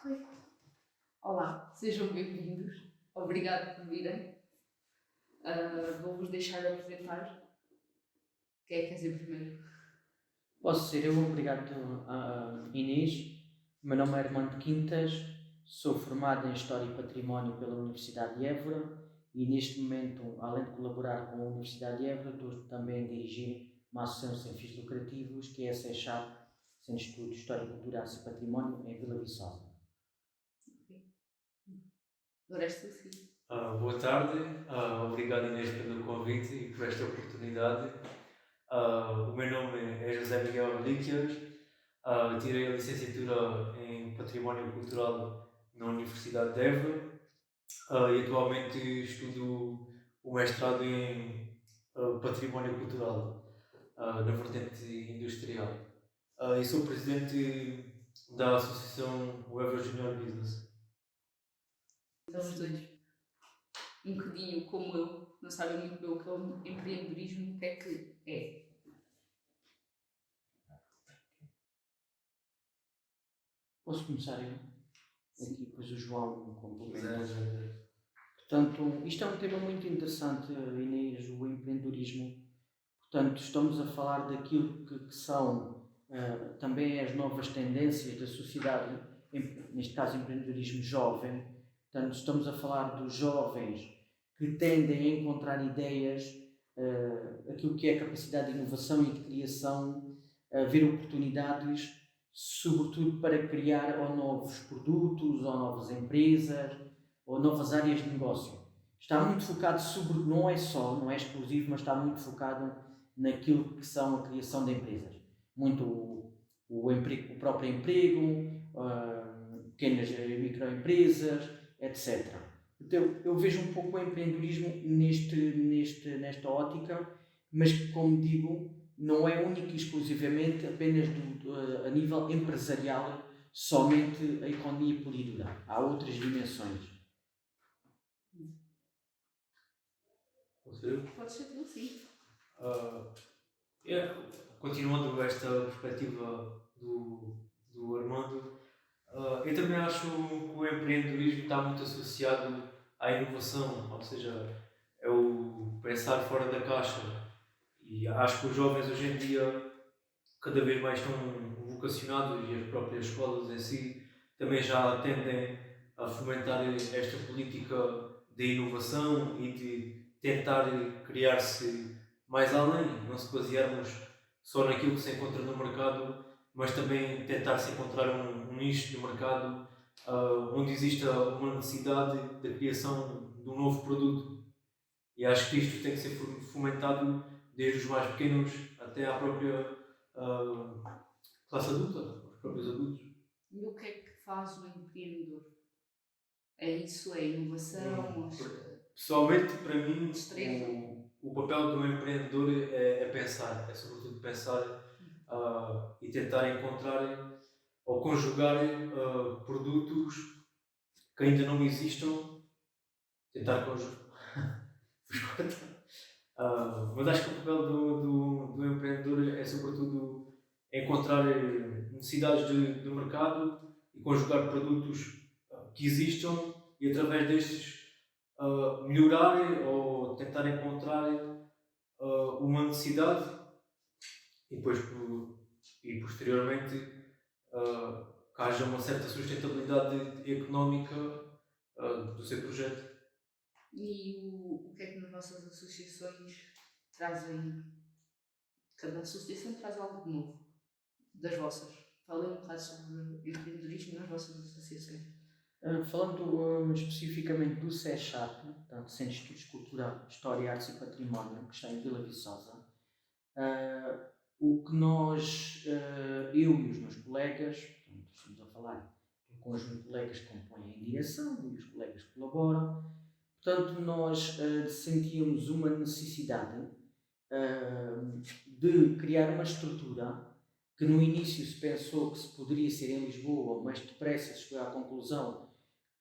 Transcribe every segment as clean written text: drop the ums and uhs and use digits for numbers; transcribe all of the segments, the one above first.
Ok. Olá, sejam bem-vindos. Obrigado por virem. Vou-vos deixar apresentar. Quem é que quer dizer primeiro? Posso ser eu, obrigado Inês. O meu nome é Armando Quintas, sou formado em História e Património pela Universidade de Évora e neste momento, além de colaborar com a Universidade de Évora, estou também a dirigir uma associação sem fins lucrativos que é a SECHAP, Centro de Estudos de História, Cultura, Arte e Património, em Vila Viçosa. Ok. Agora és tu, sim. Boa tarde, obrigado Inês pelo convite e por esta oportunidade. O meu nome é José Miguel Relíquias, tirei a licenciatura em Património Cultural na Universidade de Évora e atualmente estudo o mestrado em Património Cultural na vertente industrial. E sou presidente da Associação Évora Junior Business. Então os dois, um bocadinho como eu, não sabem muito bem o que é o empreendedorismo, o que é que é. Posso começar eu? Aqui depois o João complementa. Exato. Portanto, isto é um tema muito interessante, Inês, o empreendedorismo. Portanto, estamos a falar daquilo que são também as novas tendências da sociedade, neste caso empreendedorismo jovem. Portanto, estamos a falar dos jovens que tendem a encontrar ideias, aquilo que é a capacidade de inovação e de criação, a ver oportunidades, sobretudo para criar ou novos produtos, ou novas empresas, ou novas áreas de negócio. Está muito focado sobre, não é exclusivo, mas está muito focado naquilo que são a criação de empresas. Muito o próprio emprego, pequenas e microempresas, etc. Então, eu vejo um pouco o empreendedorismo nesta ótica, mas, como digo, não é único e exclusivamente apenas a nível empresarial, somente a economia pura e dura. Há outras dimensões. Pode ser tu, sim. Continuando esta perspectiva do Armando, eu também acho que o empreendedorismo está muito associado à inovação, ou seja, é o pensar fora da caixa. E acho que os jovens hoje em dia cada vez mais estão vocacionados, e as próprias escolas em si também já tendem a fomentar esta política de inovação e de tentar criar-se mais além, não se basearmos só naquilo que se encontra no mercado, mas também tentar se encontrar um nicho de mercado onde exista uma necessidade da criação de um novo produto. E acho que isto tem que ser fomentado desde os mais pequenos até à própria classe adulta, os próprios adultos. E o que é que faz o empreendedor? É isso? É inovação? Pessoalmente, para mim, o papel do empreendedor é pensar, é sobretudo pensar e tentar encontrar ou conjugar produtos que ainda não existam, tentar conjugar. Mas acho que o papel do empreendedor é sobretudo encontrar necessidades do mercado e conjugar produtos que existam e através destes melhorar ou tentar encontrar uma necessidade e depois e posteriormente que haja uma certa sustentabilidade económica do seu projeto. E o que é que nas vossas associações trazem? Cada associação traz algo de novo das vossas. Falem um bocado sobre empreendedorismo nas vossas associações. Falando especificamente do SECHAP, portanto, Centro de Estudos de Cultura, História, Artes e Património, que está em Vila Viçosa, o que nós, eu e os meus colegas, portanto, estamos a falar do conjunto de colegas que compõem a direção e os colegas que colaboram, portanto, nós sentíamos uma necessidade de criar uma estrutura que no início se pensou que se poderia ser em Lisboa, mas depressa se chegou à conclusão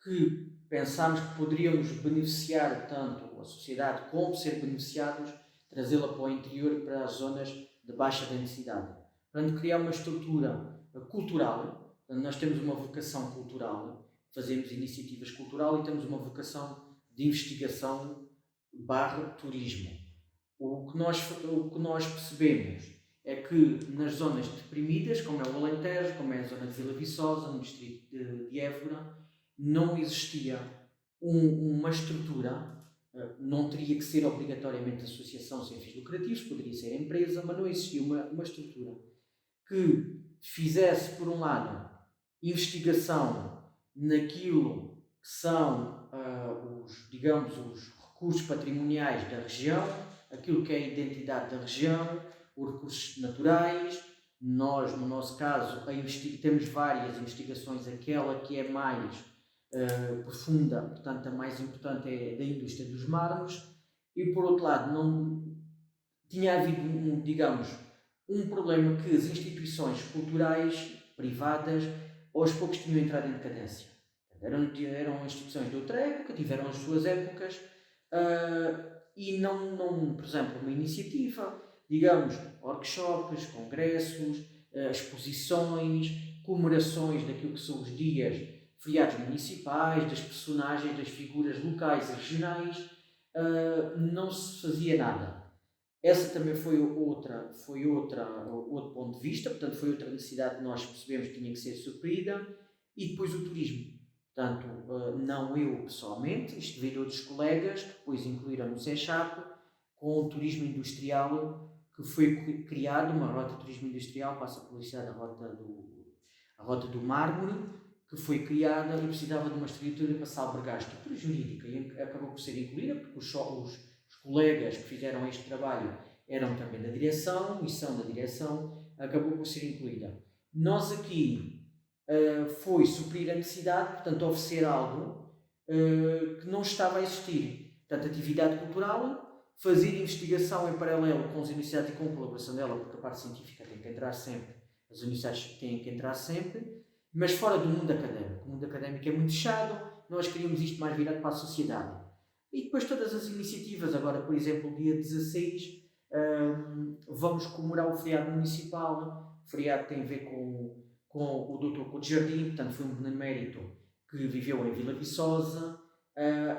que pensámos que poderíamos beneficiar tanto a sociedade como ser beneficiados, trazê-la para o interior e para as zonas de baixa densidade. Portanto, criar uma estrutura cultural Portanto, nós temos uma vocação cultural, fazemos iniciativas cultural e temos uma vocação de investigação barra turismo. O que nós percebemos é que nas zonas deprimidas, como é o Alentejo, como é a zona de Vila Viçosa, no distrito de Évora, não existia uma estrutura, não teria que ser obrigatoriamente associação sem fins lucrativos, poderia ser empresa, mas não existia uma estrutura que fizesse, por um lado, investigação naquilo que são os recursos patrimoniais da região, aquilo que é a identidade da região, os recursos naturais. Nós, no nosso caso, temos várias investigações, aquela que é mais profunda, portanto a mais importante é da indústria dos mármores, e por outro lado não tinha havido um problema que as instituições culturais privadas aos poucos tinham entrado em decadência. Eram instituições de outra época, tiveram as suas épocas, e não, por exemplo, uma iniciativa, workshops, congressos, exposições, comemorações daquilo que são os dias, feriados municipais, das personagens, das figuras locais e regionais, não se fazia nada. Essa também foi outro ponto de vista, portanto foi outra necessidade que nós percebemos que tinha que ser suprida. E depois o turismo. Portanto, não eu pessoalmente, isto veio de outros colegas que depois incluíram no CECHAP, com o turismo industrial, que foi criado, uma rota de turismo industrial, passa a publicidade, a rota do mármore, que foi criada e precisava de uma estrutura para se albergar, estrutura jurídica, e acabou por ser incluída, porque os colegas que fizeram este trabalho eram também da direção, e são da direção, acabou por ser incluída. Nós aqui foi suprir a necessidade, portanto oferecer algo que não estava a existir. Portanto, atividade cultural, fazer investigação em paralelo com as universidades e com a colaboração dela, porque a parte científica tem que entrar sempre, as universidades têm que entrar sempre, mas fora do mundo académico. O mundo académico é muito fechado, nós queríamos isto mais virado para a sociedade. E depois todas as iniciativas, agora por exemplo, dia 16, vamos comemorar o feriado municipal. O feriado tem a ver com o Dr. Couto Jardim, portanto foi um benemérito que viveu em Vila Viçosa,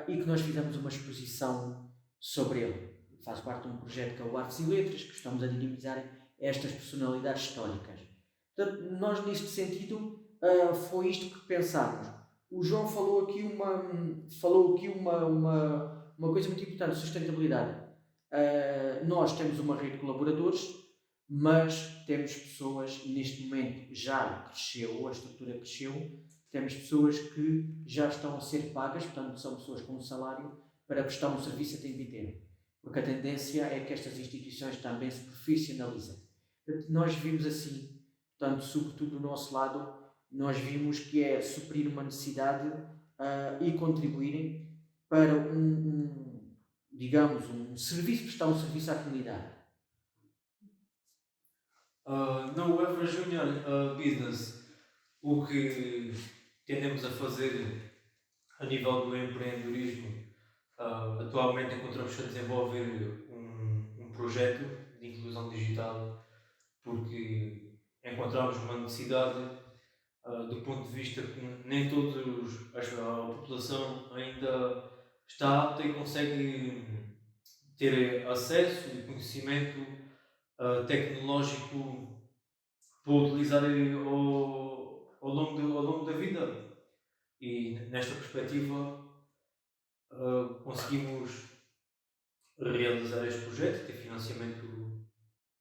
e que nós fizemos uma exposição sobre ele. Faz parte de um projeto que é o Artes e Letras, que estamos a dinamizar estas personalidades históricas. Portanto, nós neste sentido foi isto que pensámos. O João falou aqui uma coisa muito importante, sustentabilidade. Nós temos uma rede de colaboradores, mas temos pessoas, neste momento já cresceu, a estrutura cresceu, temos pessoas que já estão a ser pagas, portanto são pessoas com um salário para prestar um serviço a tempo inteiro, porque a tendência é que estas instituições também se profissionalizem. Portanto, nós vimos assim, portanto, sobretudo do nosso lado, nós vimos que é suprir uma necessidade e contribuírem para um serviço, prestar um serviço à comunidade. No Évora Junior Business, o que tendemos a fazer a nível do empreendedorismo, atualmente encontramos a desenvolver um projeto de inclusão digital, porque encontramos uma necessidade do ponto de vista que nem a população ainda está apta e consegue ter acesso e conhecimento tecnológico para utilizar ao longo da vida. E nesta perspectiva conseguimos realizar este projeto, ter financiamento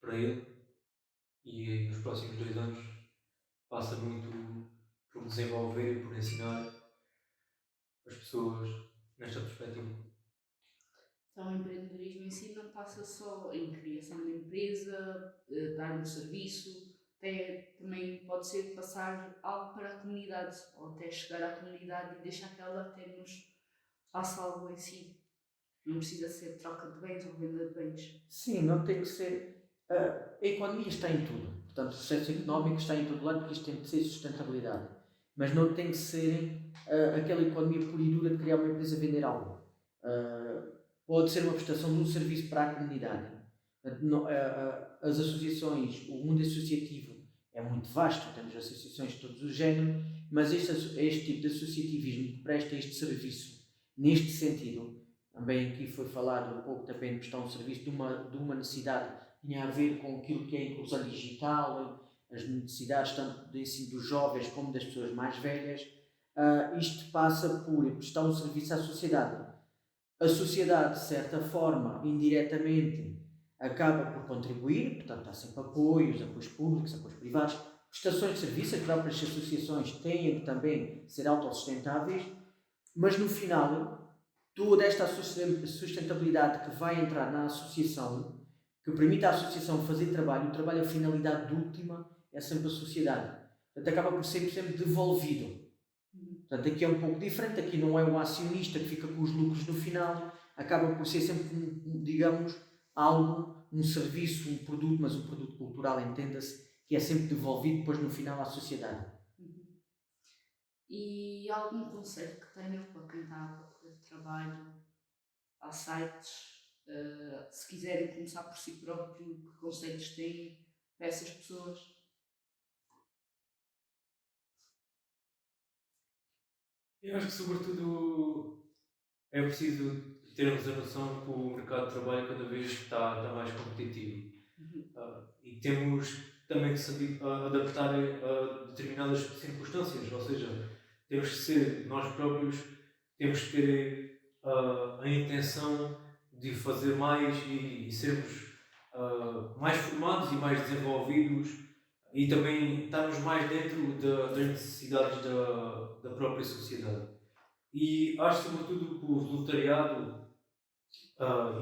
para ele, e nos próximos 2 anos passa muito por desenvolver e por ensinar as pessoas nesta perspectiva. Então, o empreendedorismo em si não passa só em criação de empresa, dar um serviço, também pode ser passar algo para a comunidade, ou até chegar à comunidade e deixar que ela até nos faça algo em si. Não precisa ser troca de bens ou venda de bens. Sim, não tem que ser. A economia está em tudo. Portanto, o sucesso económico está em todo lado, porque isto tem que ser sustentabilidade. Mas não tem que ser aquela economia pura e dura de criar uma empresa e vender algo. Pode ser uma prestação de um serviço para a comunidade. As associações, o mundo associativo é muito vasto, temos associações de todos os géneros, mas este tipo de associativismo que presta este serviço, neste sentido, também aqui foi falado um pouco também de prestar um serviço de uma necessidade, tinha a ver com aquilo que é a inclusão digital, as necessidades tanto de ensino dos jovens como das pessoas mais velhas. Isto passa por prestar um serviço à sociedade. A sociedade, de certa forma, indiretamente, acaba por contribuir, portanto, há sempre apoios públicos, apoios privados, prestações de serviço, as próprias associações têm que também ser autossustentáveis, mas no final, toda esta sustentabilidade que vai entrar na associação, que permite à associação fazer trabalho, o trabalho, a finalidade última é sempre a sociedade. Portanto, acaba por ser sempre devolvido. Portanto, aqui é um pouco diferente, aqui não é o acionista que fica com os lucros no final, acaba por ser sempre, digamos, algo, um serviço, um produto, mas um produto cultural, entenda-se, que é sempre devolvido depois no final à sociedade. E algum conselho que tenham para quem está a procurar trabalho? Há sites, se quiserem começar por si próprio, que conselhos têm para essas pessoas? Eu acho que, sobretudo, é preciso termos a noção que o mercado de trabalho cada vez está mais competitivo. E temos também que se adaptar a determinadas circunstâncias, ou seja, temos que ser nós próprios, temos que ter a intenção de fazer mais e sermos mais formados e mais desenvolvidos e também estarmos mais dentro das necessidades da própria sociedade. E acho sobretudo que o voluntariado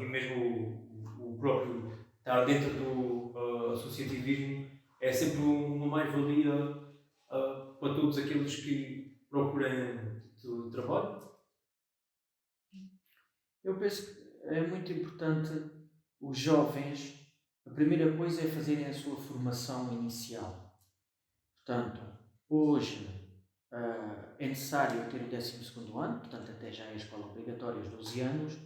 e mesmo o próprio estar dentro do associativismo é sempre uma mais-valia para todos aqueles que procurem trabalho. Eu penso que é muito importante os jovens, a primeira coisa é fazerem a sua formação inicial. Portanto, hoje é necessário ter o 12º ano, portanto até já é a escola obrigatória aos 12 anos,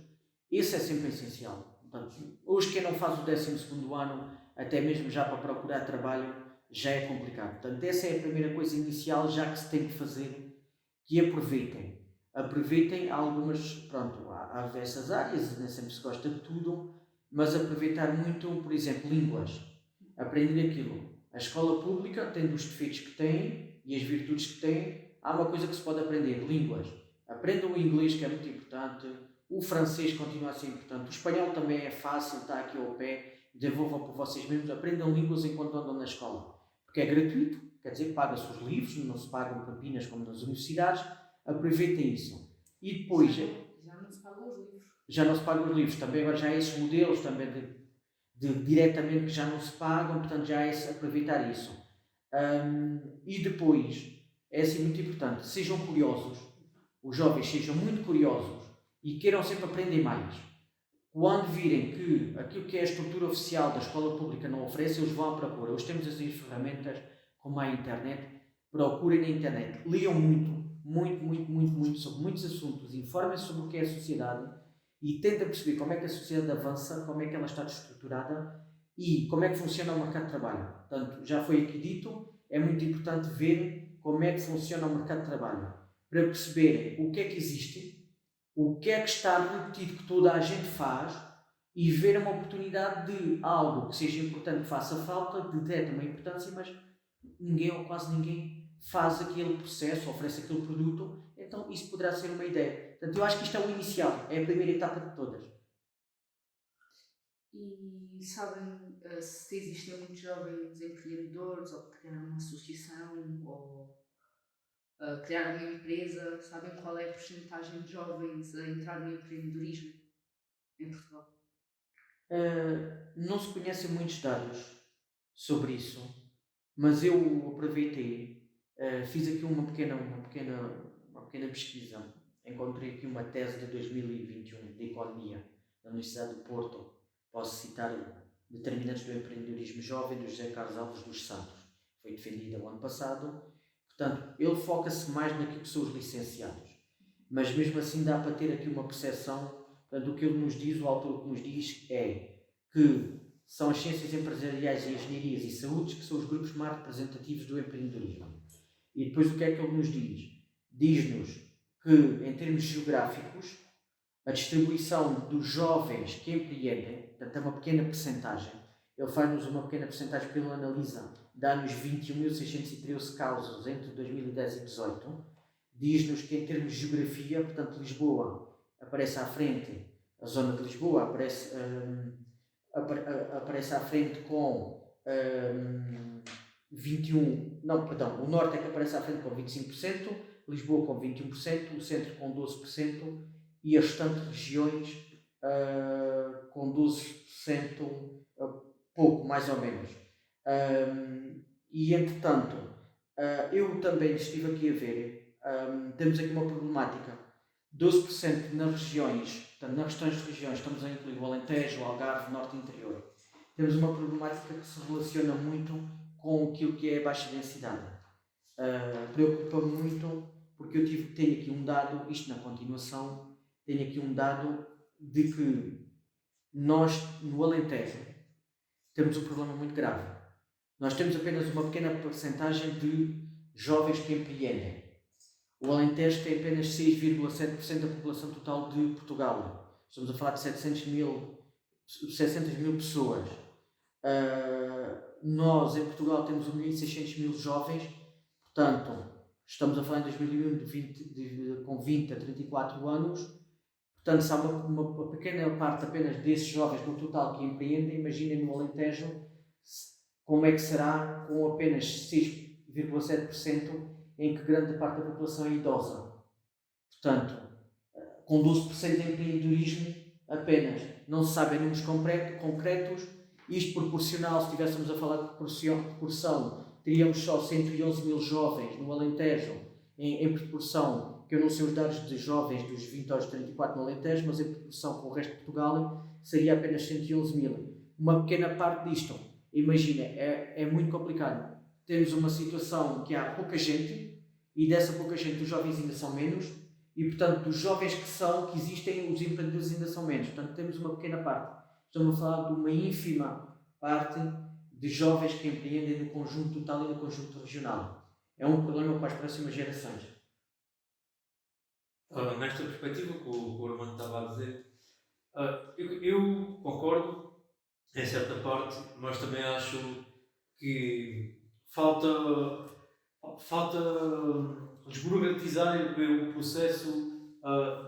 esse é sempre essencial. Portanto, hoje quem não faz o 12º ano, até mesmo já para procurar trabalho, já é complicado. Portanto, essa é a primeira coisa inicial já que se tem que fazer, que aproveitem algumas, pronto, há diversas áreas, nem sempre se gosta de tudo, mas aproveitar muito, por exemplo, línguas, aprender aquilo. A escola pública, tendo os defeitos que tem e as virtudes que tem, há uma coisa que se pode aprender, línguas. Aprendam o inglês, que é muito importante, o francês continua a ser importante, o espanhol também é fácil, está aqui ao pé, desenvolvam por vocês mesmos, aprendam línguas enquanto andam na escola, porque é gratuito, quer dizer, paga-se os livros, não se pagam papinas como nas universidades, aproveitem isso. E depois... Já não se pagam os livros. Já não se pagam os livros, também agora já há esses modelos também de diretamente que já não se pagam, portanto já é aproveitar isso. E depois, é assim muito importante, sejam curiosos, os jovens sejam muito curiosos e queiram sempre aprender mais. Quando virem que aquilo que é a estrutura oficial da escola pública não oferece, eles vão à procura. Hoje temos as ferramentas como a internet, procurem na internet, leiam muito sobre muitos assuntos, informem-se sobre o que é a sociedade e tentem perceber como é que a sociedade avança, como é que ela está estruturada e como é que funciona o mercado de trabalho. Portanto, já foi aqui dito, é muito importante ver como é que funciona o mercado de trabalho, para perceberem o que é que existe, o que é que está repetido que toda a gente faz e ver uma oportunidade de algo que seja importante, que faça falta, detecta uma importância, mas ninguém ou quase ninguém faz aquele processo, oferece aquele produto, então isso poderá ser uma ideia. Portanto, eu acho que isto é o inicial, é a primeira etapa de todas. E sabem se existem muitos jovens empreendedores ou que criaram uma associação ou criaram uma empresa? Sabem qual é a porcentagem de jovens a entrar no empreendedorismo em Portugal? Não se conhecem muitos dados sobre isso, mas eu aproveitei, fiz aqui uma pequena pesquisa. Encontrei aqui uma tese de 2021 de Economia da Universidade do Porto. Posso citar Determinantes do Empreendedorismo Jovem, do José Carlos Alves dos Santos. Foi defendida o ano passado. Portanto, ele foca-se mais naquilo que são os licenciados. Mas mesmo assim dá para ter aqui uma percepção. Portanto, o que ele nos diz, o autor que nos diz é que são as ciências empresariais e engenharias e saúdes, que são os grupos mais representativos do empreendedorismo. E depois o que é que ele nos diz? Diz-nos que, em termos geográficos, a distribuição dos jovens que empreendem, portanto é uma pequena percentagem, ele faz-nos uma pequena percentagem que ele analisa, dá-nos 21.613 casos entre 2010 e 2018, diz-nos que em termos de geografia, portanto Lisboa aparece à frente, a zona de Lisboa aparece à frente com 21, não, perdão, o norte é que aparece à frente com 25%, Lisboa com 21%, o centro com 12% e as restantes regiões com 12%, pouco, mais ou menos. E entretanto, eu também estive aqui a ver, temos aqui uma problemática, 12% nas regiões, portanto, nas restantes regiões, estamos a incluir o Alentejo, o Algarve, Norte e Interior. Temos uma problemática que se relaciona muito com aquilo que é a baixa densidade. Preocupa-me muito porque eu tenho aqui um dado, isto na continuação, tenho aqui um dado de que nós, no Alentejo, temos um problema muito grave. Nós temos apenas uma pequena porcentagem de jovens que empreendem. O Alentejo tem apenas 6,7% da população total de Portugal. Estamos a falar de 700 mil pessoas. Nós, em Portugal, temos 1.600.000 jovens, portanto, estamos a falar em 2001 com 20 a 34 anos, portanto, se há uma pequena parte apenas desses jovens no total que empreendem, imaginem no Alentejo como é que será com apenas 6,7% em que grande parte da população é idosa. Portanto, com 12% de empreendedorismo apenas, não se sabem números concretos, isto proporcional, se estivéssemos a falar de proporção, teríamos só 111 mil jovens no Alentejo, em proporção, que eu não sei os dados de jovens dos 20 aos 34 no Alentejo, mas em proporção com o resto de Portugal, seria apenas 111 mil. Uma pequena parte disto, imagina, é muito complicado. Temos uma situação que há pouca gente, e dessa pouca gente os jovens ainda são menos, e portanto dos jovens que existem, os empreendedores ainda são menos. Portanto temos uma pequena parte. Estamos a falar de uma ínfima parte de jovens que empreendem no conjunto total e no conjunto regional. É um problema para as próximas gerações. Nesta perspectiva que o Armando estava a dizer, eu concordo em certa parte, mas também acho que falta desburocratizar o processo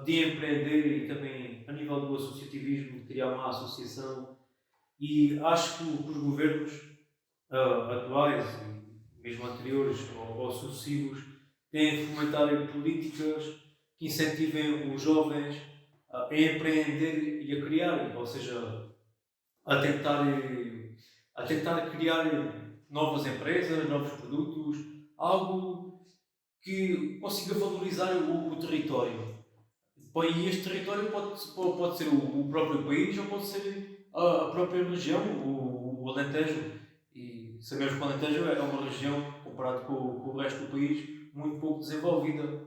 de empreender e também a nível do associativismo, criar uma associação, e acho que os governos atuais e mesmo anteriores ou sucessivos têm de fomentar políticas que incentivem os jovens a empreender e a criar, ou seja, a tentar criar novas empresas, novos produtos, algo que consiga valorizar o território. E este território pode ser o próprio país ou pode ser a própria região, o Alentejo. E sabemos que o Alentejo é uma região, comparado com o resto do país, muito pouco desenvolvida.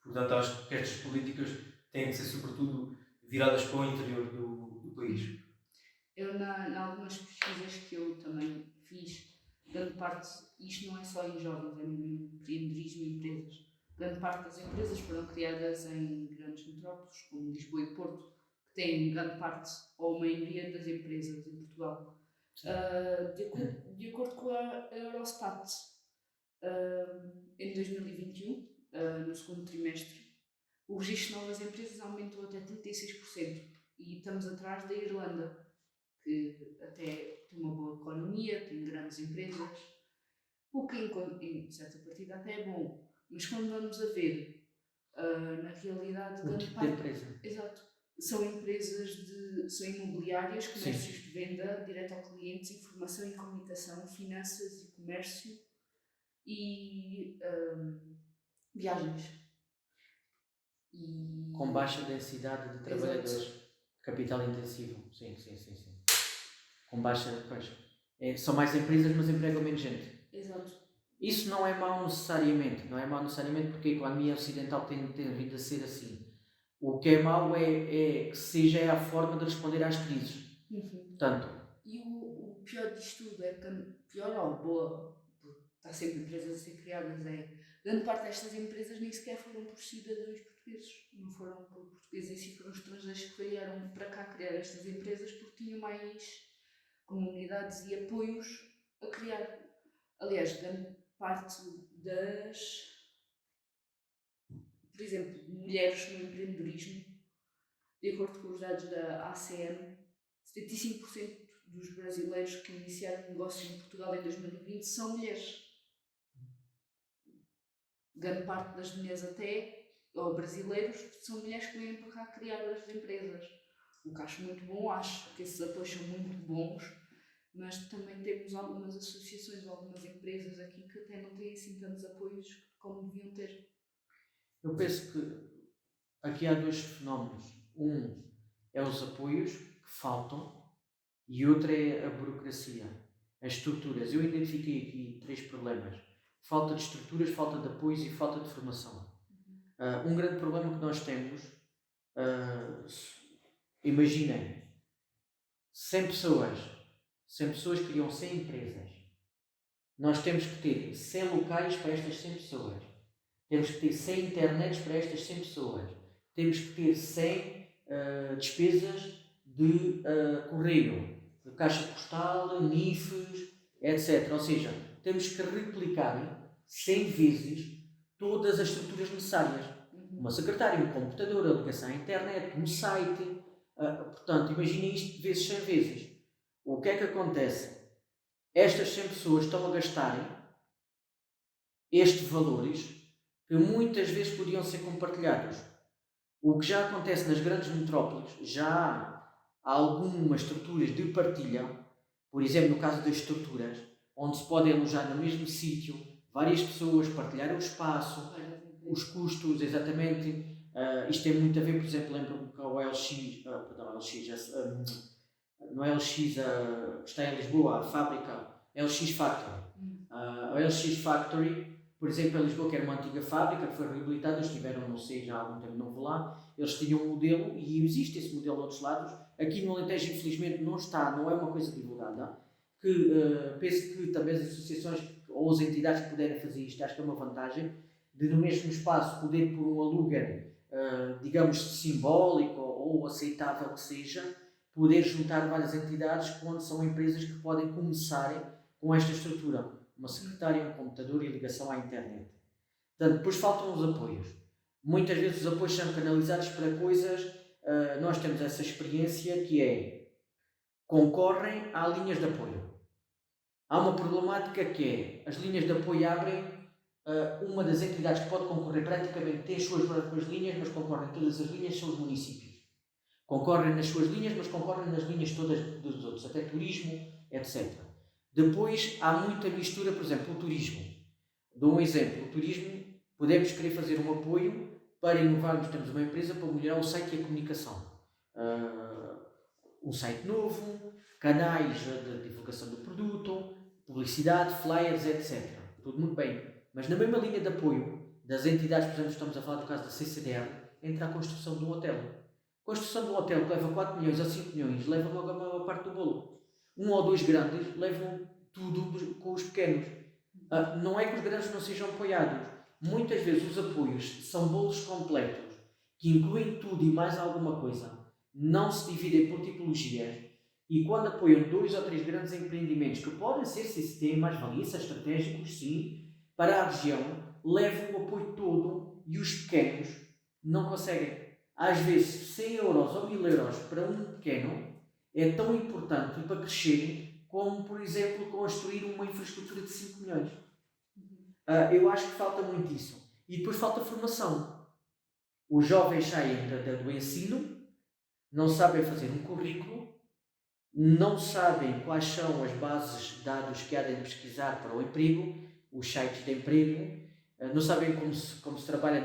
Portanto, acho que estas políticas têm de ser, sobretudo, viradas para o interior do país. Eu, em algumas pesquisas que eu também fiz, grande parte, isto não é só em jovens, é no empreendedorismo e empresas. Grande parte das empresas foram criadas em grandes metrópoles, como Lisboa e Porto, que têm grande parte, ou a maioria das empresas em Portugal. De acordo com a Eurostat, em 2021, no segundo trimestre, o registro de novas empresas aumentou até 36%, e estamos atrás da Irlanda, que até tem uma boa economia, tem grandes empresas, o que em certa partida até é bom, mas quando vamos a ver, na realidade, grande parte... empresa. Exato. São são imobiliárias, comércios de venda, direto ao cliente, informação e comunicação, finanças e comércio e viagens. Com baixa densidade de trabalhadores. Exato. Capital intensivo. Sim. Com baixa... são mais empresas, mas empregam menos gente. Exato. Isso não é mau necessariamente, porque a economia ocidental tem vindo a ser assim. O que é mau é que seja a forma de responder às crises. Uhum. Portanto, e pior disto tudo é que, pior ou boa, porque está sempre empresas a ser criadas, grande parte destas empresas nem sequer foram por cidadãos portugueses, não foram por portugueses em si, foram estrangeiros que vieram para cá criar estas empresas porque tinham mais comunidades e apoios a criar. Aliás, grande parte por exemplo, mulheres no empreendedorismo, de acordo com os dados da ACM, 75% dos brasileiros que iniciaram negócio em Portugal em 2020 são mulheres. Grande parte das mulheres ou brasileiros, são mulheres que vêm para cá criar as empresas. O que acho muito bom, acho que esses apoios são muito bons, mas também temos algumas associações, algumas empresas aqui que até não têm assim tantos apoios como deviam ter. Eu penso que aqui há dois fenómenos. Um é os apoios que faltam e outro é a burocracia, as estruturas. Eu identifiquei aqui 3 problemas. Falta de estruturas, falta de apoios e falta de formação. Um grande problema que nós temos, imaginem, 100 pessoas criam 100 empresas. Nós temos que ter 100 locais para estas 100 pessoas. Temos que ter 100 internets para estas 100 pessoas. Temos que ter 100 despesas de correio, de caixa postal, NIFs, etc. Ou seja, temos que replicar 100 vezes todas as estruturas necessárias. Uma secretária, um computador, a ligação à internet, um site. Portanto, imaginem isto vezes 100 vezes. O que é que acontece? Estas 100 pessoas estão a gastarem estes valores que muitas vezes podiam ser compartilhados. O que já acontece nas grandes metrópoles, já há algumas estruturas de partilha, por exemplo, no caso das estruturas, onde se podem alojar no mesmo sítio, várias pessoas, partilhar o espaço, os custos, exatamente. Isto tem muito a ver, por exemplo, lembro-me que a OLX, no LX que está em Lisboa, a fábrica LX Factory. A LX Factory, por exemplo, em Lisboa, que era uma antiga fábrica, que foi reabilitada, eles tiveram, não sei, já há algum tempo não vou lá, eles tinham um modelo, e existe esse modelo noutros lados, aqui no Alentejo infelizmente não está, não é uma coisa divulgada, que penso que também as associações ou as entidades que puderem fazer isto, acho que é uma vantagem, de no mesmo espaço poder por um aluguer, digamos, simbólico ou aceitável que seja, poder juntar várias entidades quando são empresas que podem começarem com esta estrutura. Uma secretária, um computador e ligação à internet. Portanto, depois faltam os apoios. Muitas vezes os apoios são canalizados para coisas, nós temos essa experiência que é, concorrem a linhas de apoio. Há uma problemática que é, as linhas de apoio abrem, uma das entidades que pode concorrer praticamente tem as suas próprias linhas, mas concorrem todas as linhas, são os municípios. Concorrem nas suas linhas, mas concorrem nas linhas todas dos outros, até turismo, etc. Depois há muita mistura, por exemplo, o turismo. Dou um exemplo, o turismo, podemos querer fazer um apoio para inovarmos, temos uma empresa para melhorar o site e a comunicação. Um site novo, canais de divulgação do produto, publicidade, flyers, etc. Tudo muito bem. Mas na mesma linha de apoio das entidades, por exemplo, estamos a falar do caso da CCDR, entra a construção de um hotel. A construção de um hotel que leva 4 milhões a 5 milhões, leva logo a maior parte do bolo. 1 ou 2 grandes levam tudo com os pequenos. Não é que os grandes não sejam apoiados. Muitas vezes os apoios são bolos completos, que incluem tudo e mais alguma coisa. Não se dividem por tipologias. E quando apoiam 2 ou 3 grandes empreendimentos, que podem ser CCT, mais-valias, estratégicos, sim, para a região, levam o apoio todo e os pequenos não conseguem. Às vezes 100 euros ou 1000 euros para um pequeno é tão importante para crescerem como, por exemplo, construir uma infraestrutura de 5 milhões. Eu acho que falta muito isso. E depois falta formação. Os jovens saem do ensino, não sabem fazer um currículo, não sabem quais são as bases de dados que há de pesquisar para o emprego, os sites de emprego, não sabem como se trabalha,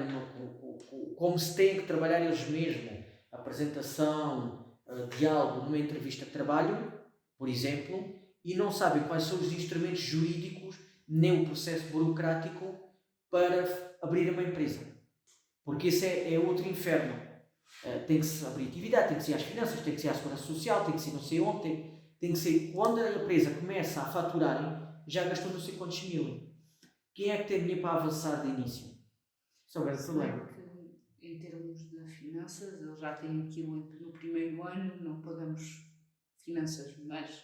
como se tem que trabalhar eles mesmos, apresentação, diálogo numa entrevista de trabalho, por exemplo, e não sabem quais são os instrumentos jurídicos nem o processo burocrático para abrir uma empresa. Porque esse é outro inferno. Tem que se abrir atividade, tem que ser às finanças, tem que ser à segurança social, tem que ser não sei onde. Tem que ser quando a empresa começa a faturar, já gastou não sei quantos mil. Quem é que tem dinheiro para avançar de início? Isso é um grande Se bem problema. que, em termos de finanças, eles já têm aquilo que no primeiro ano não pagamos finanças, mas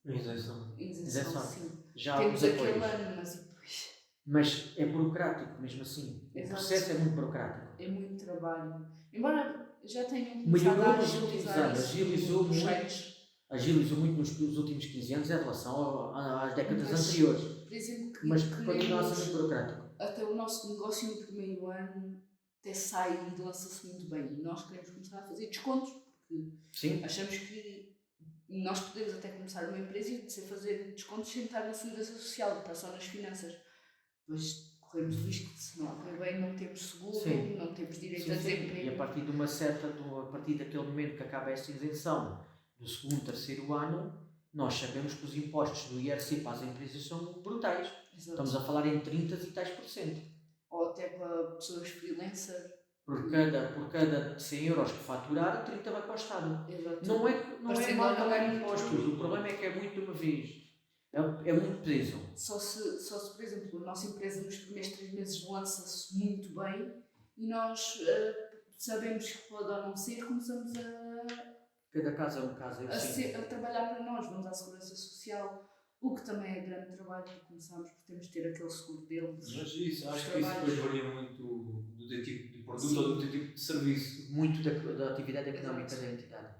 Isenção. isenção sim. Já há Temos alguns aquele apoios. ano, mas depois Mas é burocrático mesmo assim. O Exato. processo é muito burocrático. é muito trabalho. Embora já tenham Melhorou começado a nos últimos agilizar anos, isso agilizou nos muito. sites. Agilizou muito nos últimos 15 anos em relação às décadas Mas, anteriores. Por exemplo, Mas que continua a nem ser muito burocrático. até o nosso negócio no primeiro ano até sai e lança-se muito bem. E nós queremos começar a fazer descontos, porque Sim, achamos que nós podemos até começar uma empresa e fazer descontos sem estar na segurança social, estar só nas finanças. Depois corremos o risco de, se não correr bem, não temos seguro, Sim. não temos direito sim, a sim. desemprego. E a partir de uma certa, a partir daquele momento que acaba essa isenção do segundo, terceiro ano, nós sabemos que os impostos do IRC para as empresas são brutais. Exato. Estamos a falar em 30 e tais por cento. Ou até para pessoas freelancer. Por cada 100 euros que faturar, 30 vai para o Estado. Exato. Não é Parecendo mal não é pagar muito. impostos, o problema é que é muito de uma vez. É muito peso. Só se, por exemplo, a nossa empresa nos primeiros 3 meses lança-se muito bem e nós sabemos que pode ou não ser, começamos Cada caso é um caso. a trabalhar para nós, vamos à segurança social, o que também é grande trabalho, porque começamos por termos de ter aquele seguro deles. Mas isso, acho Os que isso depois trabalhos. varia muito do teu tipo de produto Sim. ou do teu tipo de serviço. Muito da atividade económica Exato. da entidade.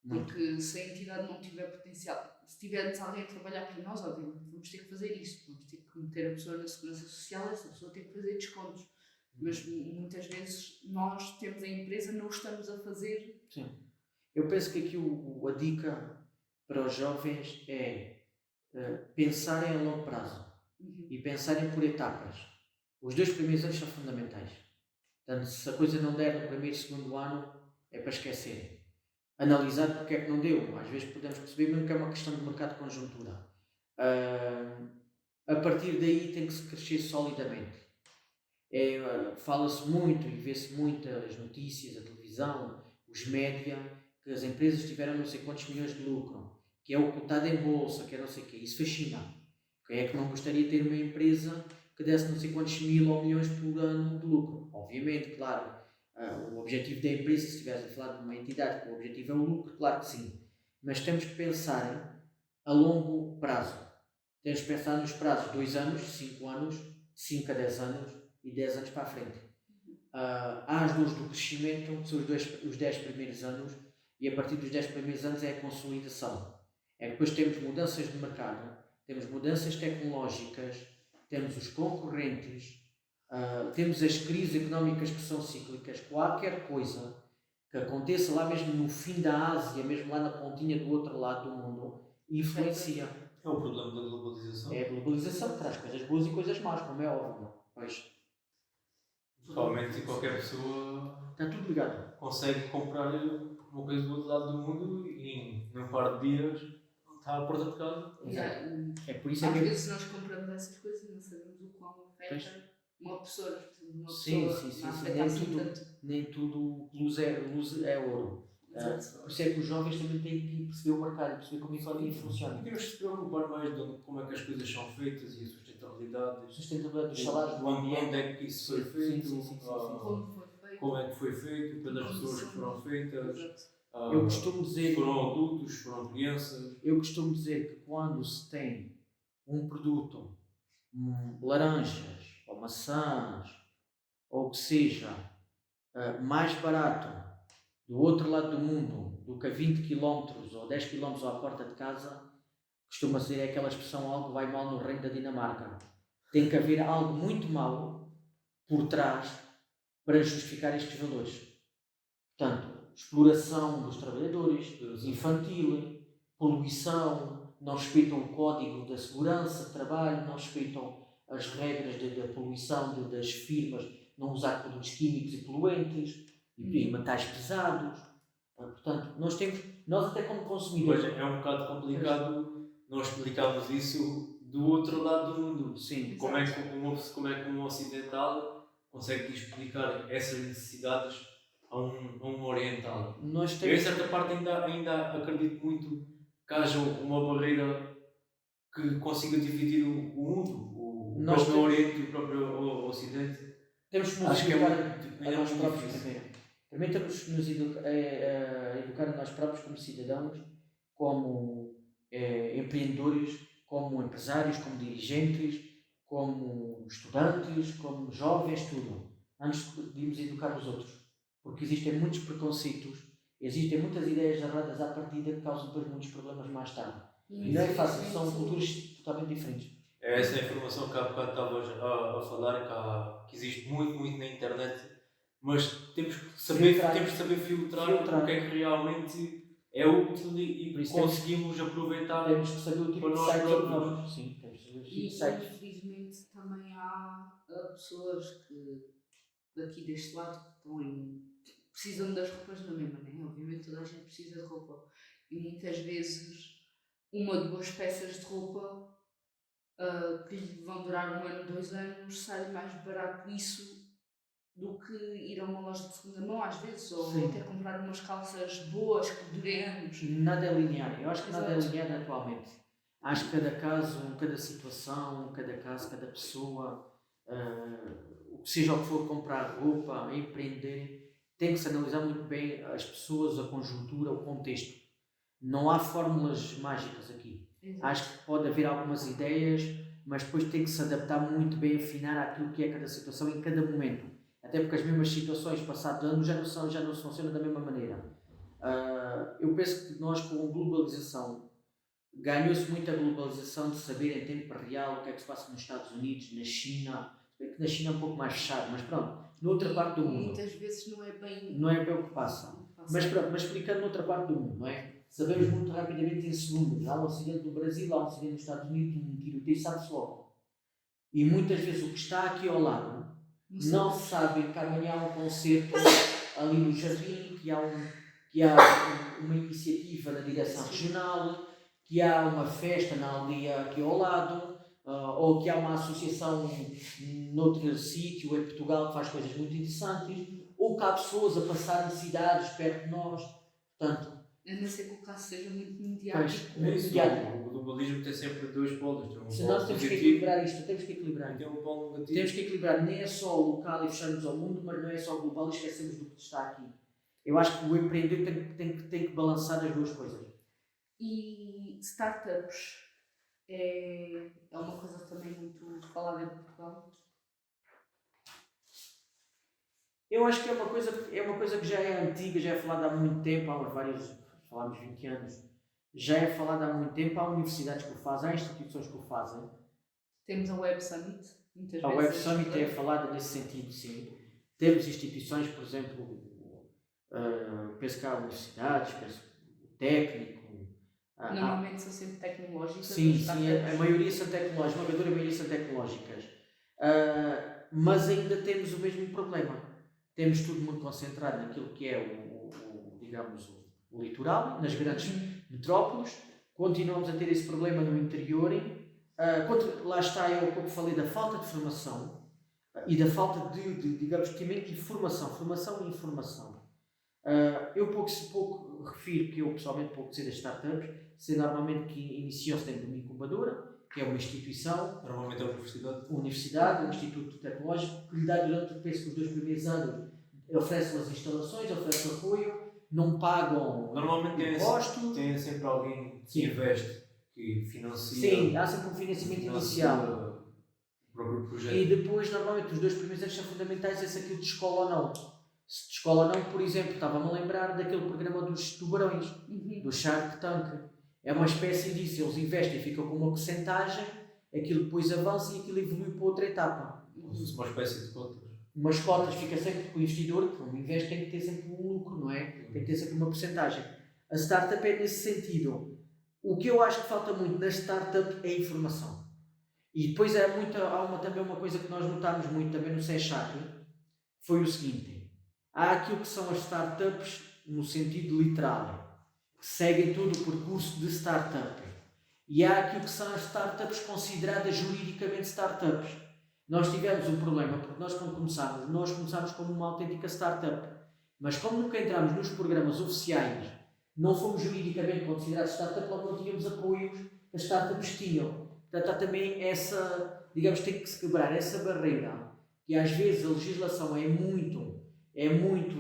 Muito. Porque se a entidade não tiver potencial, se tivermos alguém a trabalhar para nós, obviamente vamos ter que fazer isso, vamos ter que meter a pessoa na segurança social, essa pessoa tem que fazer descontos. Mas muitas vezes nós temos a empresa, não estamos a fazer. Sim. Eu penso que aqui a dica para os jovens é pensarem a longo prazo e pensarem por etapas. Os 2 primeiros anos são fundamentais. Portanto, se a coisa não der no primeiro e segundo ano, é para esquecer. Analisar porque é que não deu. Às vezes podemos perceber mesmo que é uma questão de mercado de conjuntura. A partir daí tem que se crescer solidamente. Fala-se muito e vê-se muitas notícias, a televisão, os média, que as empresas tiveram não sei quantos milhões de lucro, que é o cotado em bolsa, que é não sei o quê. Isso fascina. Quem é que não gostaria de ter uma empresa que desse não sei quantos mil ou milhões por ano de lucro? Obviamente, claro. O objetivo da empresa, se estiveres a falar de uma entidade que o objetivo é o lucro, claro que sim. Mas temos que pensar a longo prazo. Temos que pensar nos prazos de 2 anos, 5 anos, 5 a 10 anos e 10 anos para a frente. Há as dores do crescimento, que são os 10 primeiros anos, e a partir dos 10 primeiros anos é a consolidação. É que depois temos mudanças de mercado, temos mudanças tecnológicas, temos os concorrentes, temos as crises económicas que são cíclicas. Qualquer coisa que aconteça lá mesmo no fim da Ásia, mesmo lá na pontinha do outro lado do mundo, influencia. É o problema da globalização. É a globalização que traz coisas boas e coisas más, como é óbvio. Pois. Realmente qualquer pessoa Está tudo ligado. consegue comprar uma coisa do outro lado do mundo e num par de dias está à porta de casa. É por isso Às que vezes nós compramos essas coisas e não sabemos o quão afeta uma pessoa, por exemplo, uma sim, pessoa sim, não sim, afeta nem assim tudo. tanto. Nem tudo luz é ouro. Exato. Por isso é que os jovens também têm que perceber o mercado e perceber como a economia funciona. E temos de se preocupar mais de como é que as coisas são feitas e a sustentabilidade. Sustentabilidade dos salários, do Onde ambiente. é que isso foi Sim, feito, sim, sim, sim, sim. Como foi feito. como é que foi feito, pelas pessoas que foram feitas, Exato. Eu costumo dizer, se foram adultos, se foram crianças. eu costumo dizer que quando se tem um produto, laranjas ou maçãs, ou que seja mais barato do outro lado do mundo do que a 20 km ou 10 km à porta de casa, costuma ser aquela expressão: algo vai mal no reino da Dinamarca. Tem que haver algo muito mau por trás para justificar estes valores. Portanto, exploração dos trabalhadores, infantil, poluição, não respeitam o código da segurança de trabalho, não respeitam as regras da poluição das firmas, não usar produtos químicos e poluentes e metais pesados. Portanto, nós até como consumidores... Mas é um bocado complicado nós explicarmos isso do outro lado do mundo. Sim. Como é que um ocidental consegue explicar essas necessidades a um oriental? Nós Eu, em temos... certa parte, ainda acredito muito que haja uma barreira que consiga dividir o mundo, o Nós próprio temos- Oriente e o próprio Ocidente. temos que nos Acho que é educar muito, a é nós muito próprios difícil. primeiro. Primeiro temos que nos educar a nós próprios como cidadãos, como empreendedores, como empresários, como dirigentes, como estudantes, como jovens, tudo. Antes de irmos educar os outros. Porque existem muitos preconceitos, existem muitas ideias erradas à partida que causam depois muitos problemas mais tarde. E não é fácil, são culturas totalmente diferentes. É essa informação que há bocado estavas a falar, que existe muito na internet, mas temos que saber filtrar o que é que realmente é útil e Por isso conseguimos aproveitar. Temos que saber o tipo para de nós site que próprios. nós. Sim, temos que saber o tipo E de site. infelizmente também há pessoas que daqui deste lado que estão precisam das roupas na mesma, né? Obviamente toda a gente precisa de roupa. E muitas vezes uma, duas peças de roupa que lhe vão durar 1 ano, 2 anos, sai mais barato isso do que ir a uma loja de segunda mão às vezes, ou Sim. até comprar umas calças boas que durem anos. Nada é linear. Eu acho que nada é Exato. linear atualmente. Acho que cada caso, cada situação, cada caso, cada pessoa, seja o que for comprar roupa, empreender, tem que se analisar muito bem as pessoas, a conjuntura, o contexto. Não há fórmulas mágicas aqui. Exato. Acho que pode haver algumas ideias, mas depois tem que se adaptar muito bem, afinar àquilo que é cada situação em cada momento. Até porque as mesmas situações passados anos já não se funcionam da mesma maneira. Eu penso que nós, com a globalização, ganhou-se muito a globalização de saber em tempo real o que é que se passa nos Estados Unidos, na China. Que na China é um pouco mais fechado, mas pronto, noutra parte do mundo. Muitas vezes não é bem o que passa. Mas pronto, mas explicando noutra parte do mundo, não é? Sabemos muito rapidamente em segundos. Há um acidente no Brasil, há um acidente nos Estados Unidos, um tiroteio, sabe-se logo. E muitas vezes o que está aqui ao lado não sabe que amanhã há um concerto ali no jardim, que há uma iniciativa na direção regional, que há uma festa na aldeia aqui ao lado, ou que há uma associação noutro sítio em Portugal que faz coisas muito interessantes, ou que há pessoas a passar cidades perto de nós. Portanto, a não ser que o caso seja muito mediático. O globalismo tem sempre dois polos. Tem um se polo nós temos que positivo equilibrar isto, temos que equilibrar. e tem um polo negativo. Temos que equilibrar, nem é só o local e fecharmos ao mundo, mas não é só o global e esquecemos do que está aqui. Eu acho que o empreender tem que balançar as duas coisas. E startups é uma coisa também muito falada em Portugal. Eu acho que é uma coisa que já é antiga, já é falada há muito tempo, falámos 20 anos, já é falada há muito tempo, há universidades que o fazem, há instituições que o fazem. Temos a Web Summit, muitas A vezes. Web Summit é falada nesse sentido, sim. Temos instituições, por exemplo, penso que há universidades, penso o técnico. Normalmente são sempre tecnológicas. Sim, a maioria são tecnológicas, a esmagadora maioria são tecnológicas. Mas ainda temos o mesmo problema. Temos tudo muito concentrado naquilo que é o litoral, nas grandes metrópoles. Continuamos a ter esse problema no interior. Lá está, eu pouco falei da falta de formação e da falta de formação e informação. Eu pouco refiro que eu pessoalmente pouco sei das startups, sei normalmente que iniciou-se dentro de uma incubadora, que é uma instituição, normalmente é a universidade, um instituto tecnológico, que lhe dá durante, penso que os 2 primeiros anos, oferece as instalações, oferece apoio, não pagam normalmente impostos. Tem sempre alguém que investe, que financia. Sim, há sempre um financiamento inicial. O próprio projeto. E depois, normalmente, os 2 primeiros anos são fundamentais, se aquilo de escola ou não. Se de escola ou não, por exemplo, estava-me a lembrar daquele programa dos tubarões, do Shark Tank. É uma espécie disso, eles investem e ficam com uma porcentagem, aquilo depois avança e aquilo evolui para outra etapa. Uma espécie de cotas. Umas cotas, fica sempre com o investidor, que como investe, tem que ter sempre um lucro, não é? Tem que ter sempre uma porcentagem. A startup é nesse sentido. O que eu acho que falta muito na startup é a informação. E depois há também uma coisa que nós notámos muito também no SESHAC, foi o seguinte: há aquilo que são as startups no sentido literal, que seguem todo o percurso de startup. E há aquilo que são as startups consideradas juridicamente startups. Nós tivemos um problema, porque nós quando começámos como uma autêntica startup. Mas como nunca entramos nos programas oficiais não fomos juridicamente considerados startup, logo não tínhamos apoios que as startups tinham. Portanto, há também essa, digamos, tem que se quebrar essa barreira, que às vezes a legislação é muito,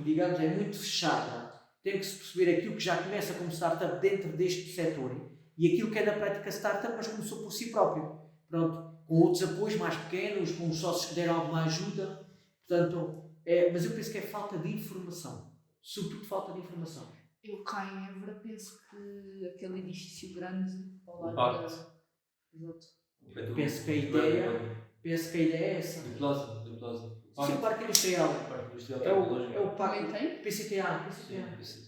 digamos, é muito fechada. Tem que se perceber aquilo que já começa como startup dentro deste setor e aquilo que é da prática startup, mas começou por si próprio. Pronto, com outros apoios mais pequenos, com os sócios que deram alguma ajuda. Portanto, mas eu penso que é falta de informação. Sobretudo falta de informação. Eu cá em Évora penso que aquele edifício grande ao lado Pacto. Exato. Penso que a ideia é essa. Do Plaza. Sim, o Parque Industrial. É o Também Parque tem? PCTA.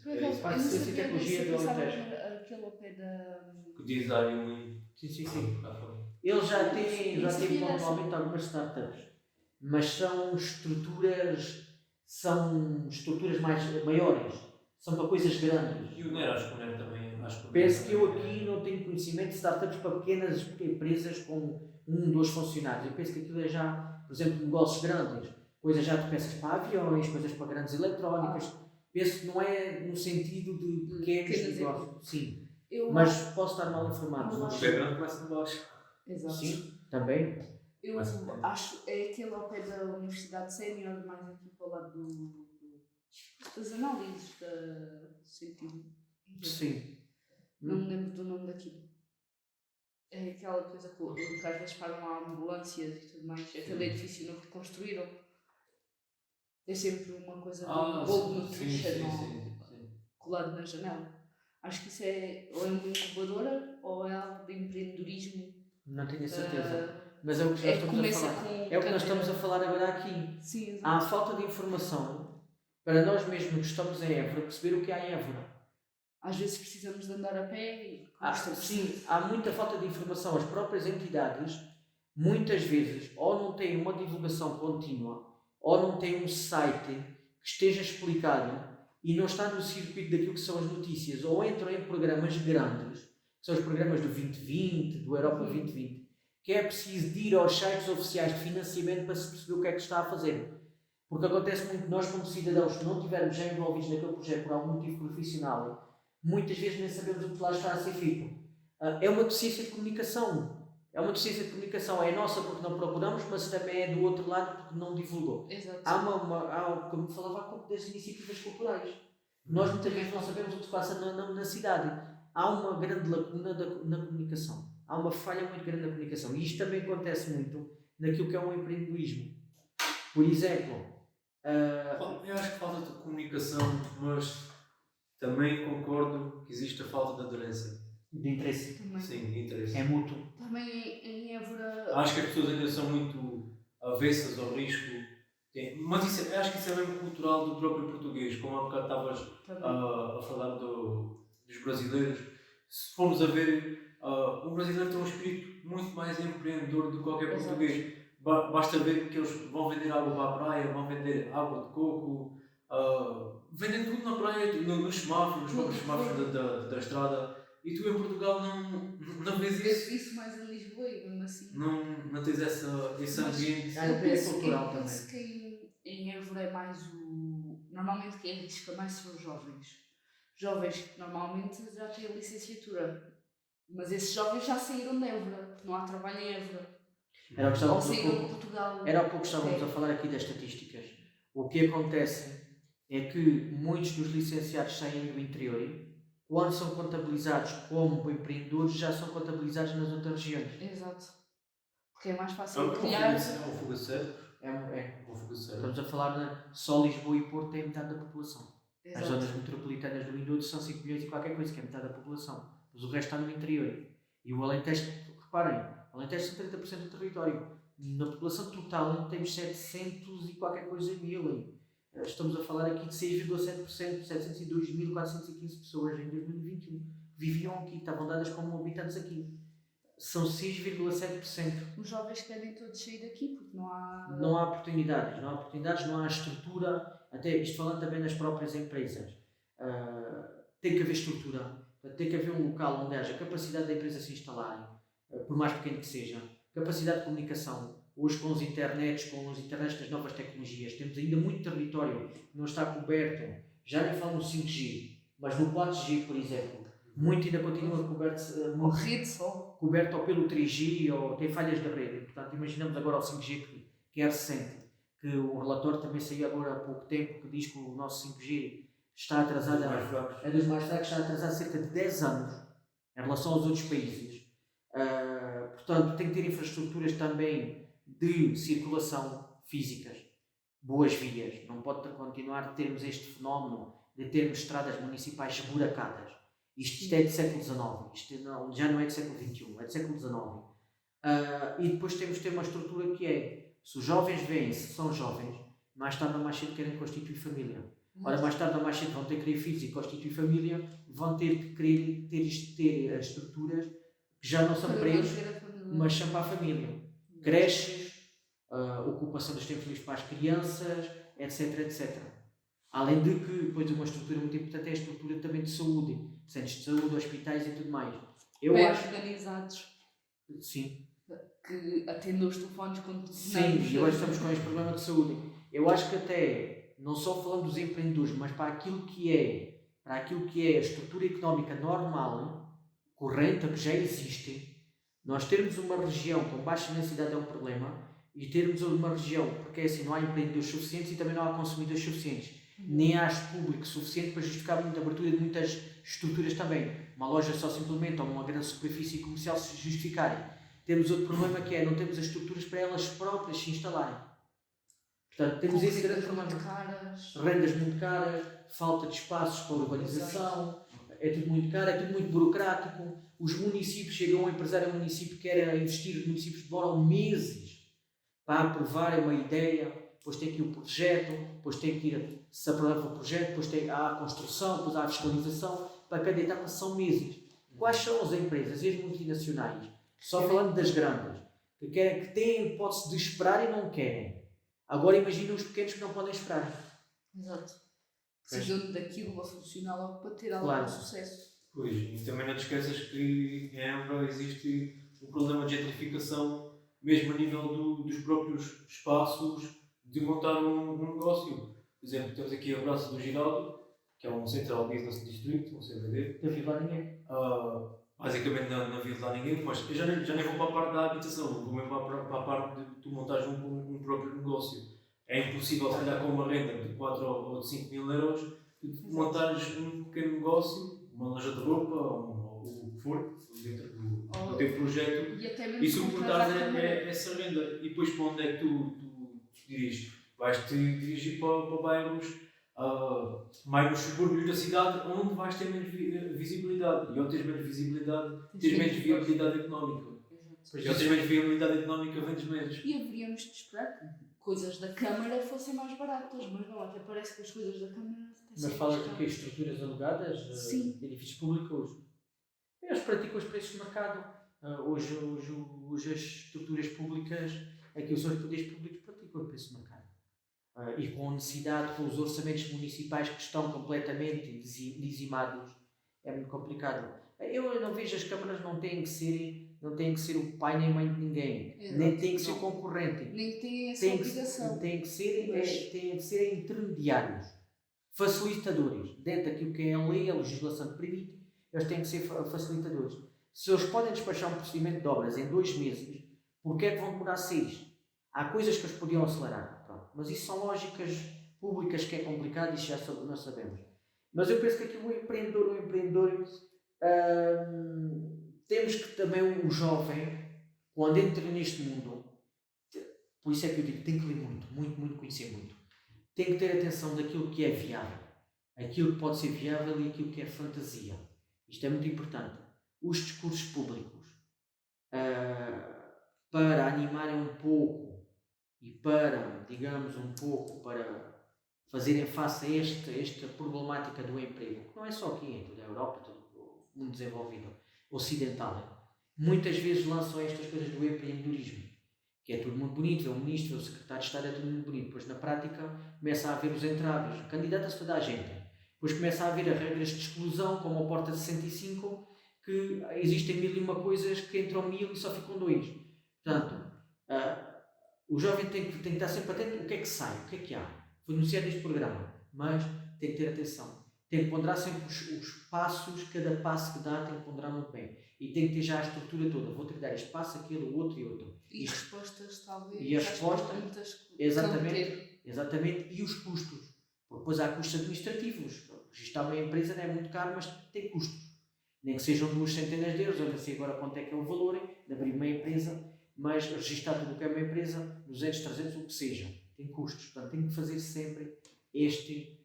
Por acaso, Parque eu não de Ciência e sabia Tecnologia disso, do eu pensava Alentejo. que era aquele ao pé da... O design Sim. Ele já tem pontualmente algumas startups, mas são estruturas maiores, são para coisas grandes. E o NER, acho que o NER também. Penso que eu aqui não tenho conhecimento de startups para pequenas empresas com 2 funcionários. Eu penso que aquilo é já, por exemplo, negócios grandes, coisas já de peças para aviões, coisas para grandes eletrónicas. Penso que não é no sentido de pequenos negócios. Sim. Mas posso estar mal informado. O pé grande começa de baixo. Exato. Sim, também. Eu acho é aquele ao pé da Universidade Sénior, mais aqui para o lado das análises do sentido. Sim. Não me lembro do nome daquilo. É aquela coisa que às vezes param lá ambulâncias e tudo mais. Aquele edifício novo que construíram. É sempre uma coisa do Gold Nutrition colado na janela. Acho que isso ou é uma incubadora ou é algo de empreendedorismo. Não tenho a certeza. Mas é o que nós estamos a falar. É o que nós estamos a falar agora aqui. Sim, exato. Há falta de informação para nós mesmos que estamos em Évora perceber o que há em Évora. Às vezes precisamos de andar a pé e... Sim, há muita falta de informação. As próprias entidades, muitas vezes, ou não têm uma divulgação contínua, ou não têm um site que esteja explicado e não está no circuito daquilo que são as notícias, ou entram em programas grandes, que são os programas do 2020, do Europa 2020, que é preciso de ir aos sites oficiais de financiamento para se perceber o que é que está a fazer. Porque acontece muito, nós como cidadãos, se não estivermos já envolvidos naquele projeto por algum motivo profissional, muitas vezes nem sabemos o que lá está a ser feito. É uma deficiência de comunicação. É nossa porque não procuramos, mas também é do outro lado porque não divulgou. Exato. Como falava há pouco das iniciativas culturais. Nós muitas vezes não sabemos o que se passa na cidade. Há uma grande lacuna na comunicação. Há uma falha muito grande na comunicação. E isto também acontece muito naquilo que é um empreendedorismo. Por exemplo... Eu acho que falta de comunicação, mas também concordo que existe a falta de aderência. De interesse. Também. Sim, de interesse. É mútuo. Também em Évora... Acho que as pessoas ainda são muito avessas ao risco. Mas acho que isso é mesmo cultural do próprio português. Como há bocado estavas a falar dos brasileiros. Se formos a ver, o brasileiro tem um espírito muito mais empreendedor do que qualquer português. Basta ver que eles vão vender água para a praia, vão vender água de coco, vendem tudo na praia, nos semáforos, da estrada. E tu em Portugal não vês isso. Isso mais em Lisboa e mesmo assim. Não tens esse ambiente. Eu penso que em Évora é mais normalmente quem arrisca mais são os jovens. Jovens que normalmente já têm a licenciatura. Mas esses jovens já saíram de Évora. Não há trabalho em Évora. Era o que estávamos a falar aqui das estatísticas. O que acontece é que muitos dos licenciados saem do interior. Quando são contabilizados como empreendedores, já são contabilizados nas outras regiões. Exato. Porque é mais fácil criar. É um fuga de cérebro. Estamos a falar só Lisboa e Porto tem metade da população. Exato. As zonas metropolitanas do Mindudo são 5 milhões e qualquer coisa, que é metade da população. Mas o resto está no interior. E o Alentejo, reparem, o Alentejo são 30% do território. Na população total temos 700 e qualquer coisa mil. Estamos a falar aqui de 6,7%, 702.415 pessoas em 2021 viviam aqui, estavam dadas como habitantes aqui. São 6,7%. Os jovens querem todos sair daqui porque não há... Não há oportunidades, não há estrutura, até isto falando também nas próprias empresas. Tem que haver estrutura, tem que haver um local onde haja capacidade da empresa se instalarem, por mais pequeno que seja, capacidade de comunicação. Hoje com as internets das novas tecnologias, temos ainda muito território que não está coberto, já nem falo no 5G, Mas no 4G, por exemplo, muito ainda continua Ou rede só. coberto ou pelo 3G ou tem falhas da rede. Portanto, imaginamos agora o 5G que é recente, que o relatório também saiu agora há pouco tempo, que diz que o nosso 5G está atrasado, é dos mais fracos, está atrasado cerca de 10 anos em relação aos outros países. Portanto, tem que ter infraestruturas também de circulação físicas, boas vias. Não pode continuar a termos este fenómeno de termos estradas municipais esburacadas. Isto é do século XIX, isto já não é do século XXI, é do século XIX. E depois temos de ter uma estrutura que é, se os jovens vêm, se são jovens, mais tarde ou mais cedo querem constituir família. Ora, mais tarde ou mais cedo vão ter que querer filhos e constituir família, vão ter que querer ter as estruturas que já não são para eles, mas são para a família. Creches, ocupação dos tempos livres para as crianças, etc, etc. Além de que, depois uma estrutura muito importante é a estrutura também de saúde, centros de saúde, hospitais e tudo mais. Bem organizados. Sim. Que atendam os telefones quando Sim, e agora estamos com este problema de saúde. Eu acho que até, não só falando dos empreendedores, mas para aquilo que é a estrutura económica normal, corrente, que já existe, nós termos uma região com baixa densidade é um problema, e termos uma região, porque assim não há empreendedores suficientes e também não há consumidores suficientes, nem há público suficiente para justificar muita abertura de muitas estruturas também. Uma loja só simplesmente ou uma grande superfície comercial se justificarem. Temos outro problema que é, não temos as estruturas para elas próprias se instalarem. Portanto, temos esse grande problema. Rendas muito caras, falta de espaços para urbanização, é tudo muito caro, é tudo muito burocrático. Os municípios, chegam um empresário a um município que quer investir, os municípios demoram meses para aprovarem uma ideia, depois tem que ir o projeto, depois tem que ir, se aprova o projeto, depois há a construção, depois há a fiscalização, para cada etapa são meses. Quais são as empresas e as multinacionais, só falando das grandes, que têm hipótese de esperar e não querem? Agora imagina os pequenos que não podem esperar. Exato. Precisam daquilo a funcionar logo para ter algum Claro. sucesso. Pois, e também não te esqueças que em Évora existe um problema de gentrificação, mesmo a nível dos próprios espaços de montar um negócio. Por exemplo, temos aqui a Praça do Giraldo, que é um Central Business District, um CBD. Não vive lá ninguém. Basicamente não vive lá ninguém, mas eu já nem vou para a parte da habitação, vou mesmo para a parte de tu montares um próprio negócio. É impossível, se calhar com uma renda de 4 ou de 5 mil euros, montares um pequeno negócio, uma loja de roupa, ou o que for, dentro do teu projeto, e suportar essa renda. E depois para onde é que tu diriges? Vais-te dirigir para bairros mais nos subúrbios da cidade, onde vais ter menos visibilidade. E ao teres menos visibilidade, tens menos viabilidade económica. E ao teres menos viabilidade económica, vendes menos. E haveríamos de esperar que coisas da Câmara fossem mais baratas, mas não, até parece que as coisas da Câmara... Mas falas de que estruturas alugadas? Sim. Edifícios públicos? Eles praticam os preços de mercado. Hoje as estruturas públicas, aqui os seus poderes públicos praticam o preço de mercado. E com a necessidade, com os orçamentos municipais que estão completamente dizimados, é muito complicado. Eu não vejo, as câmaras não têm que ser o pai nem mãe de ninguém. Exato. Nem têm que ser concorrente. Nem têm essa obrigação. Têm que ser intermediários, facilitadores. Dentro daquilo que é a lei, a legislação que permite, eles têm que ser facilitadores. Se eles podem despachar um procedimento de obras em 2 meses, porquê é que vão demorar 6? Há coisas que eles podiam acelerar. Pronto. Mas isso são lógicas públicas que é complicado e já nós sabemos. Mas eu penso que aqui o empreendedor temos que também o jovem, quando entra neste mundo, por isso é que eu digo, tem que ler muito, conhecer muito. Tem que ter atenção daquilo que é viável, aquilo que pode ser viável e aquilo que é fantasia. Isto é muito importante. Os discursos públicos, para animarem um pouco e para, digamos, para fazerem face a esta problemática do emprego, que não é só aqui, em toda a Europa, todo o mundo desenvolvido, ocidental, muitas vezes lançam estas coisas do empreendedorismo, que é tudo muito bonito, vê o ministro, vê o secretário de Estado, é tudo muito bonito, depois na prática começa a haver os entraves, candidata-se toda a gente, depois começa a haver as regras de exclusão, como a porta de 65, que existem 1001 coisas que entram 1000 e só ficam 2. Portanto, o jovem tem que estar sempre atento o que é que sai, o que é que há. Foi anunciado este programa, mas tem que ter atenção. tem que ponderar sempre os passos, cada passo que dá tem que ponderar muito bem. E tem que ter já a estrutura toda. Vou ter que dar este passo, aquele, o outro e outro. E respostas, talvez. E a resposta, exatamente. Exatamente. E os custos. Porque depois há custos administrativos. Registrar uma empresa não é muito caro, mas tem custos. Nem que sejam 2 centenas de euros. Eu não sei agora quanto é que é o valor de abrir uma empresa, mas registrar tudo o que é uma empresa, 200, 300, o que seja. Tem custos. Portanto, tem que fazer sempre este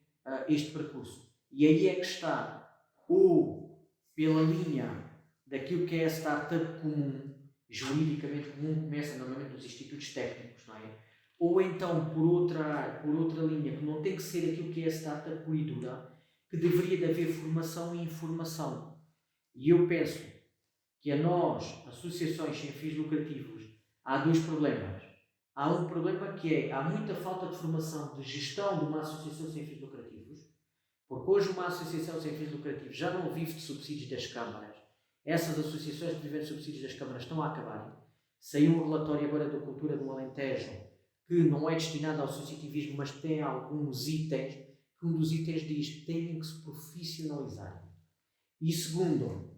percurso. E aí é que está, ou pela linha daquilo que é a startup comum, juridicamente comum, começa normalmente nos institutos técnicos, não é? Ou então por outra linha, que não tem que ser aquilo que é a startup pura e dura, que deveria de haver formação e informação. E eu penso que a nós, associações sem fins lucrativos, há 2 problemas. Há um problema que é, há muita falta de formação de gestão de uma associação sem fins lucrativos, porque hoje uma associação sem fins lucrativos já não vive de subsídios das câmaras. Essas associações que vivem de subsídios das câmaras estão a acabarem. Saiu um relatório agora da Cultura do Alentejo, que não é destinado ao associativismo, mas tem alguns itens, que um dos itens diz que têm que se profissionalizar. E segundo,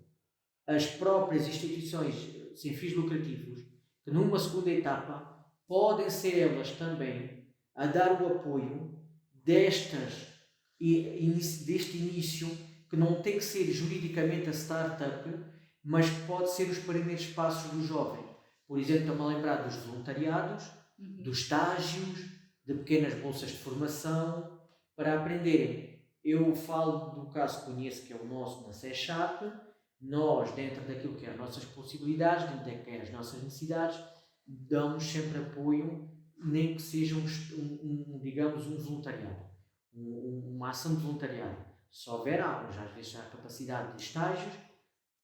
as próprias instituições sem fins lucrativos, que numa segunda etapa, podem ser elas também a dar o apoio deste início, que não tem que ser juridicamente a startup, mas que pode ser os primeiros passos dos jovens. Por exemplo, estou-me a lembrar dos voluntariados, dos estágios, de pequenas bolsas de formação, para aprenderem. Eu falo do caso que conheço, que é o nosso na SECHAP. Nós, dentro daquilo que é as nossas possibilidades, dentro daquilo que é as nossas necessidades, damos sempre apoio, nem que seja digamos, um voluntariado, uma ação de voluntariado. Se houver aulas, às vezes há capacidade de estágios.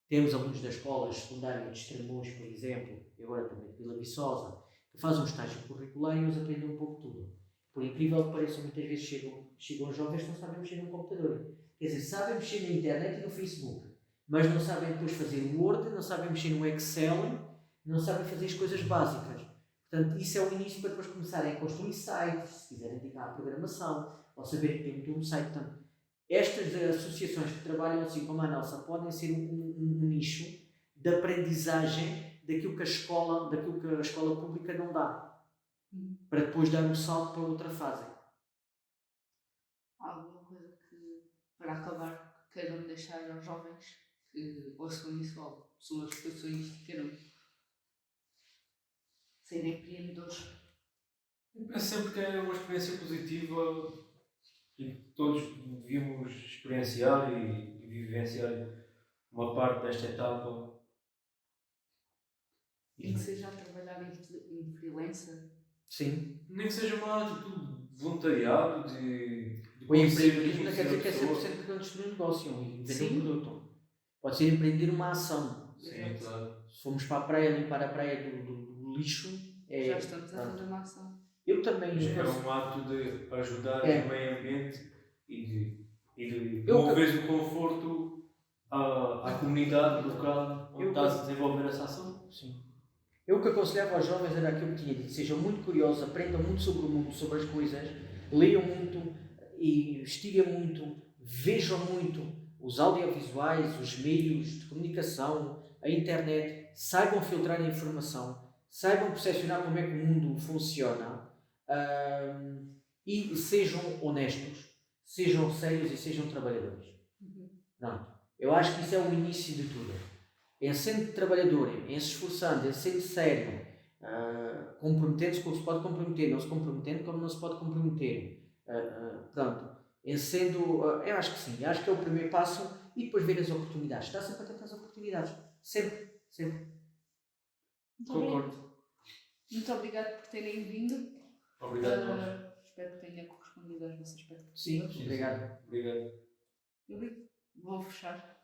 Temos alunos das escolas secundárias de Estremoz, por exemplo, e agora também de Vila Viçosa, que fazem um estágio curricular e eles aprendem um pouco tudo. Por incrível que pareça, muitas vezes chegam jovens que não sabem mexer no computador. Quer dizer, sabem mexer na internet e no Facebook, mas não sabem depois fazer o Word, não sabem mexer no Excel, não sabem fazer as coisas básicas. Portanto, isso é o início para depois começarem a construir sites, se quiserem dedicar à programação, ou saber que tem que ter um site. Portanto, estas associações que trabalham assim como a nossa podem ser um nicho de aprendizagem daquilo que a escola pública não dá, para depois dar um salto para outra fase. Há alguma coisa que, para acabar, queiram deixar aos jovens que ouçam isso, ou pessoas que ouçam isto, que queiram serem empreendedores? Eu penso sempre que é uma experiência positiva e que todos devíamos experienciar e vivenciar uma parte desta etapa. E que seja a trabalhar em freelancer? Sim. Nem que seja uma atitude de voluntariado, de o empreendedorismo não conhecer quer dizer que é pessoas. 100% que destruir um negócio e vender Sim. um produto. Pode ser empreender uma ação. Sim, claro. Se formos para a praia, limpar a praia do lixo, Já estamos a fazer uma ação. Eu também. É um ato de ajudar o meio ambiente e de promover o conforto à comunidade local onde estás a desenvolver essa ação. Sim. Eu o que aconselhava aos jovens era aquilo que tinha dito: sejam muito curiosos, aprendam muito sobre o mundo, sobre as coisas, leiam muito e investiguem muito, vejam muito os audiovisuais, os meios de comunicação, a internet, saibam filtrar a informação, saibam percepcionar como é que o mundo funciona, e sejam honestos, sejam sérios e sejam trabalhadores. Pronto. Eu acho que isso é o início de tudo. Em sendo trabalhador, em se esforçando, em sendo sério, comprometendo-se com o que se pode comprometer, não se comprometendo como não se pode comprometer. Pronto. Em sendo, eu acho que sim, acho que é o primeiro passo, e depois ver as oportunidades. Está sempre atento às oportunidades. Sempre, sempre. Concordo. Muito obrigado por terem vindo. Obrigado nós. Espero que tenha correspondido às vossas expectativas. Sim, obrigado. Obrigado. Vou fechar.